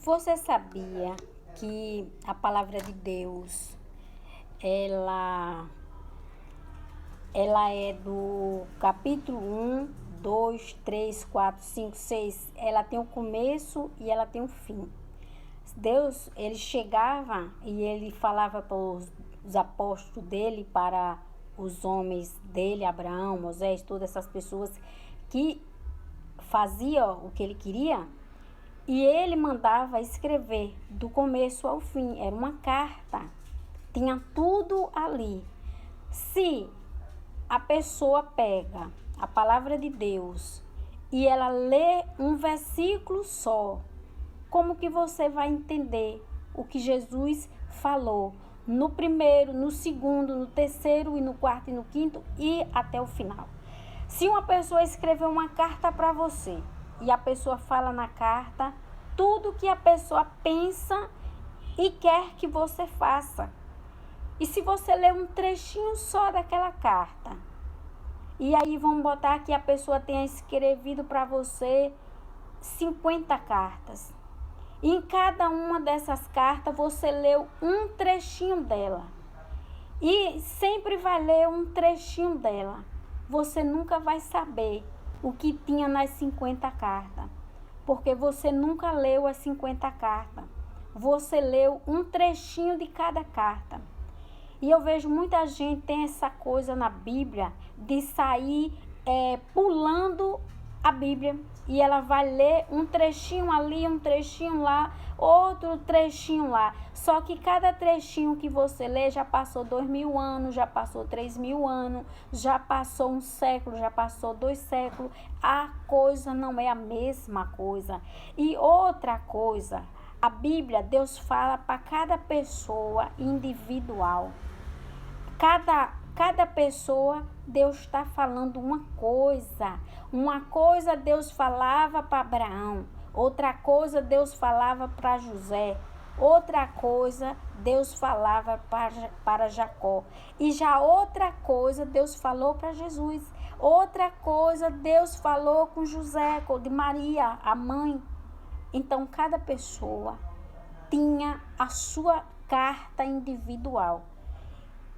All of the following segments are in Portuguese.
Você sabia que a palavra de Deus, ela, ela é do capítulo 1, 2, 3, 4, 5, 6. Ela tem o começo e ela tem o fim. Deus, ele chegava e ele falava para os apóstolos dele, para os homens dele, Abraão, Moisés, todas essas pessoas que faziam o que ele queria. E ele mandava escrever do começo ao fim. Era uma carta. Tinha tudo ali. Se a pessoa pega a palavra de Deus e ela lê um versículo só, como que você vai entender o que Jesus falou no primeiro, no segundo, no terceiro e no quarto e no quinto e até o final? Se uma pessoa escreveu uma carta para você e a pessoa fala na carta tudo que a pessoa pensa e quer que você faça. E se você ler um trechinho só daquela carta, e aí vamos botar que a pessoa tenha escrevido para você 50 cartas. E em cada uma dessas cartas você leu um trechinho dela. E sempre vai ler um trechinho dela. Você nunca vai saber o que tinha nas 50 cartas. Porque você nunca leu as 50 cartas. Você leu um trechinho de cada carta. E eu vejo muita gente tem essa coisa na Bíblia de sair pulando a Bíblia. E ela vai ler um trechinho ali, um trechinho lá, outro trechinho lá. Só que cada trechinho que você lê já passou 2000 anos, já passou 3000 anos, já passou um século, já passou 2 séculos. A coisa não é a mesma coisa. E outra coisa, a Bíblia, Deus fala para cada pessoa individual. Cada pessoa, Deus está falando uma coisa. Uma coisa Deus falava para Abraão. Outra coisa Deus falava para José. Outra coisa Deus falava para Jacó. E já outra coisa Deus falou para Jesus. Outra coisa Deus falou com José, de Maria, a mãe. Então, cada pessoa tinha a sua carta individual.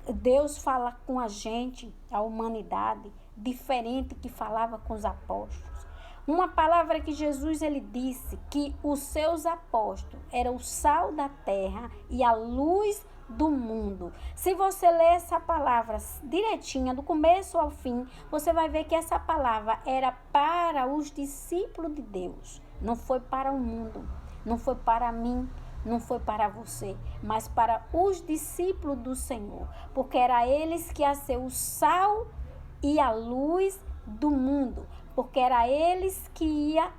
Deus fala com a gente, a humanidade, diferente que falava com os apóstolos. Uma palavra que Jesus ele disse que os seus apóstolos eram o sal da terra e a luz do mundo. Se você ler essa palavra direitinha, do começo ao fim, você vai ver que essa palavra era para os discípulos de Deus. Não foi para o mundo, não foi para mim, não foi para você, mas para os discípulos do Senhor, porque era eles que iam ser o sal e a luz do mundo, porque era eles que iam,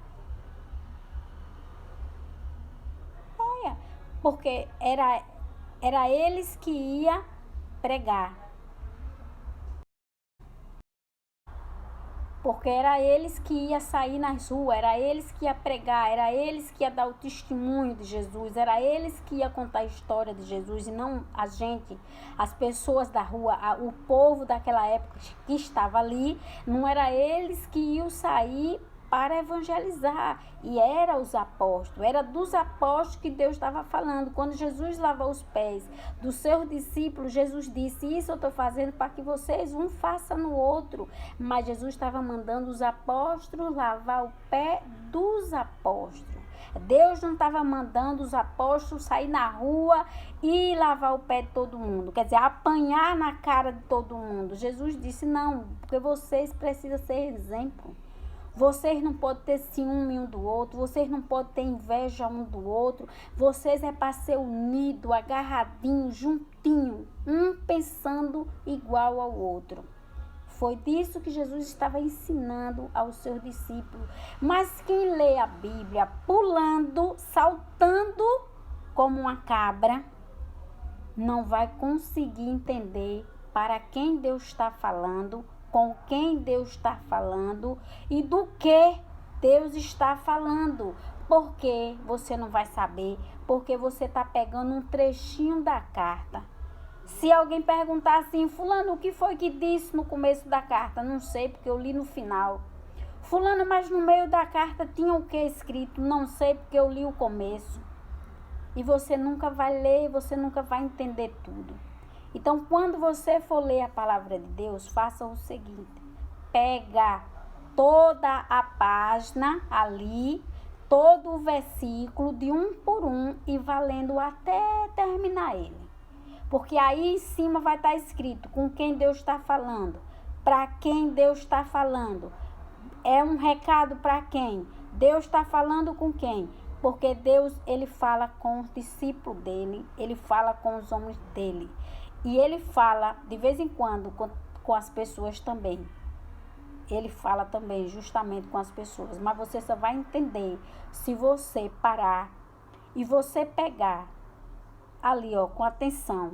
porque era eles que iam pregar. Porque era eles que iam sair nas ruas, era eles que iam pregar, era eles que iam dar o testemunho de Jesus, era eles que iam contar a história de Jesus e não a gente, as pessoas da rua, o povo daquela época que estava ali, não era eles que iam sair para evangelizar, e era os apóstolos, era dos apóstolos que Deus estava falando. Quando Jesus lavou os pés dos seus discípulos, Jesus disse: isso eu estou fazendo para que vocês um façam no outro. Mas Jesus estava mandando os apóstolos lavar o pé dos apóstolos. Deus não estava mandando os apóstolos sair na rua e lavar o pé de todo mundo, quer dizer, apanhar na cara de todo mundo. Jesus disse: não, porque vocês precisam ser exemplo. Vocês não podem ter ciúme um do outro, vocês não podem ter inveja um do outro, vocês é para ser unido, agarradinho, juntinho, um pensando igual ao outro. Foi disso que Jesus estava ensinando aos seus discípulos. Mas quem lê a Bíblia pulando, saltando como uma cabra, não vai conseguir entender para quem Deus está falando, com quem Deus está falando e do que Deus está falando. Porque você não vai saber, porque você está pegando um trechinho da carta. Se alguém perguntar assim: fulano, o que foi que disse no começo da carta? Não sei, porque eu li no final. Fulano, mas no meio da carta tinha o que escrito? Não sei, porque eu li o começo. e você nunca vai ler, você nunca vai entender tudo. Então, quando você for ler a palavra de Deus, faça o seguinte: pega toda a página ali, todo o versículo de um por um e vá lendo até terminar ele. Porque aí em cima vai estar escrito com quem Deus está falando, para quem Deus está falando. É um recado para quem? Deus está falando com quem? Porque Deus, ele fala com os discípulos dele, ele fala com os homens dele. E ele fala de vez em quando com as pessoas também. Ele fala também justamente com as pessoas. Mas você só vai entender se você parar e você pegar ali, ó, com atenção,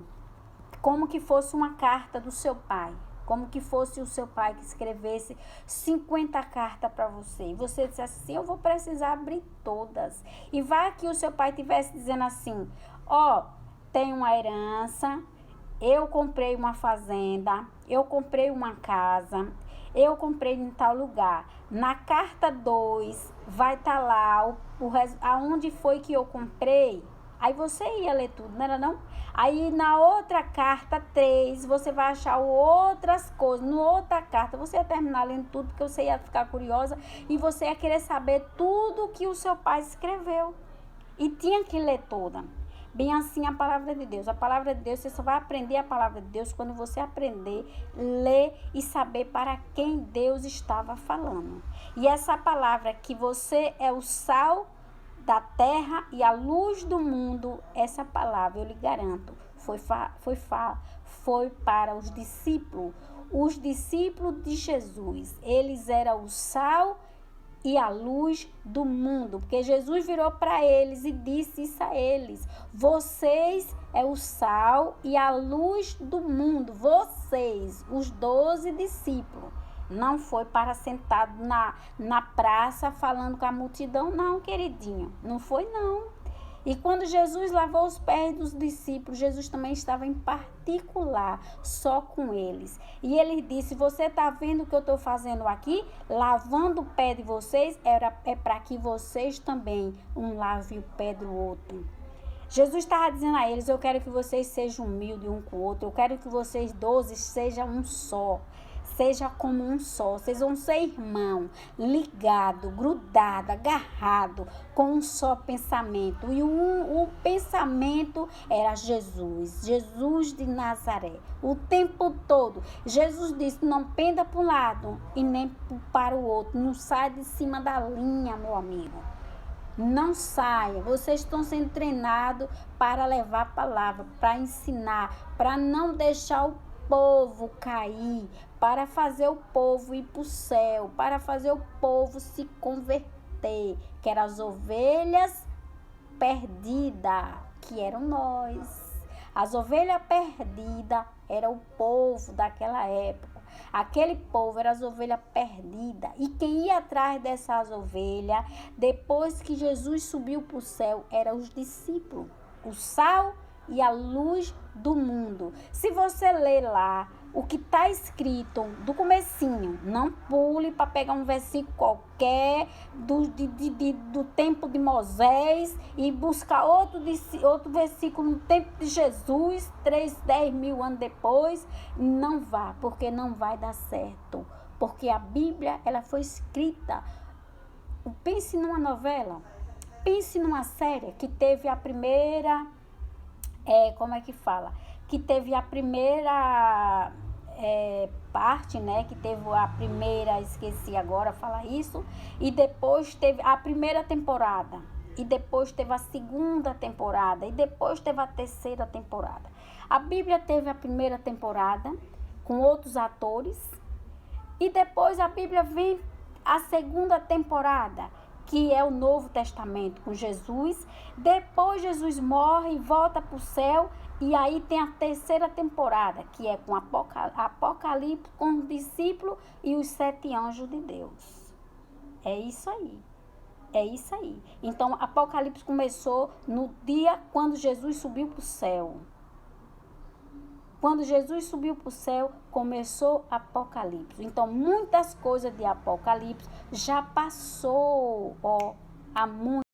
como que fosse uma carta do seu pai. Como que fosse o seu pai que escrevesse 50 cartas para você. E você dissesse assim: eu vou precisar abrir todas. E vai que o seu pai estivesse dizendo assim: ó, tem uma herança, eu comprei uma fazenda, eu comprei uma casa, eu comprei em tal lugar. Na carta 2 vai estar lá aonde foi que eu comprei. Aí você ia ler tudo, não era não? Aí na outra carta 3, você vai achar outras coisas. Na outra carta, você ia terminar lendo tudo, porque você ia ficar curiosa e você ia querer saber tudo que o seu pai escreveu. E tinha que ler toda. Bem assim a palavra de Deus. A palavra de Deus, você só vai aprender a palavra de Deus quando você aprender, ler e saber para quem Deus estava falando. E essa palavra que você é o sal da terra e a luz do mundo, essa palavra, eu lhe garanto, foi para os discípulos de Jesus. Eles eram o sal e a luz do mundo, porque Jesus virou para eles e disse isso a eles: vocês é o sal e a luz do mundo. Vocês, os 12 discípulos. Não foi para sentado na praça falando com a multidão, não, queridinho. Não foi, não. E quando Jesus lavou os pés dos discípulos, Jesus também estava em particular, só com eles. E ele disse: você está vendo o que eu estou fazendo aqui? Lavando o pé de vocês, é para que vocês também um lavem o pé do outro. Jesus estava dizendo a eles: eu quero que vocês sejam humildes um com o outro. Eu quero que vocês 12 sejam um só. Seja como um só. Vocês vão ser irmão, ligado, grudado, agarrado, com um só pensamento. E o pensamento era Jesus. Jesus de Nazaré. O tempo todo. Jesus disse: não penda para um lado e nem para o outro. Não saia de cima da linha, meu amigo. Não saia. Vocês estão sendo treinados para levar a palavra, para ensinar, para não deixar o povo cair, para fazer o povo ir para o céu, para fazer o povo se converter, que eram as ovelhas perdidas, que eram nós. As ovelhas perdidas era o povo daquela época. Aquele povo era as ovelhas perdidas. E quem ia atrás dessas ovelhas, depois que Jesus subiu para o céu, eram os discípulos, o sal e a luz do mundo. Se você ler lá o que está escrito do comecinho, não pule para pegar um versículo qualquer do tempo de Moisés e buscar outro versículo no tempo de Jesus, 10 mil anos depois. Não vá, porque não vai dar certo. Porque a Bíblia, ela foi escrita. Pense numa novela, pense numa série que teve a primeira... como é que fala? Que teve a primeira parte, né? Que teve a primeira, esqueci agora falar isso. E depois teve a primeira temporada. E depois teve a segunda temporada. E depois teve a terceira temporada. A Bíblia teve a primeira temporada com outros atores. E depois a Bíblia vem a segunda temporada, que é o Novo Testamento com Jesus. Depois Jesus morre e volta para o céu. E aí tem a terceira temporada, que é com Apocalipse, com os discípulos e os 7 anjos de Deus. É isso aí. É isso aí. Então, Apocalipse começou no dia quando Jesus subiu para o céu. Quando Jesus subiu para o céu, começou Apocalipse. Então, muitas coisas de Apocalipse já passou há muito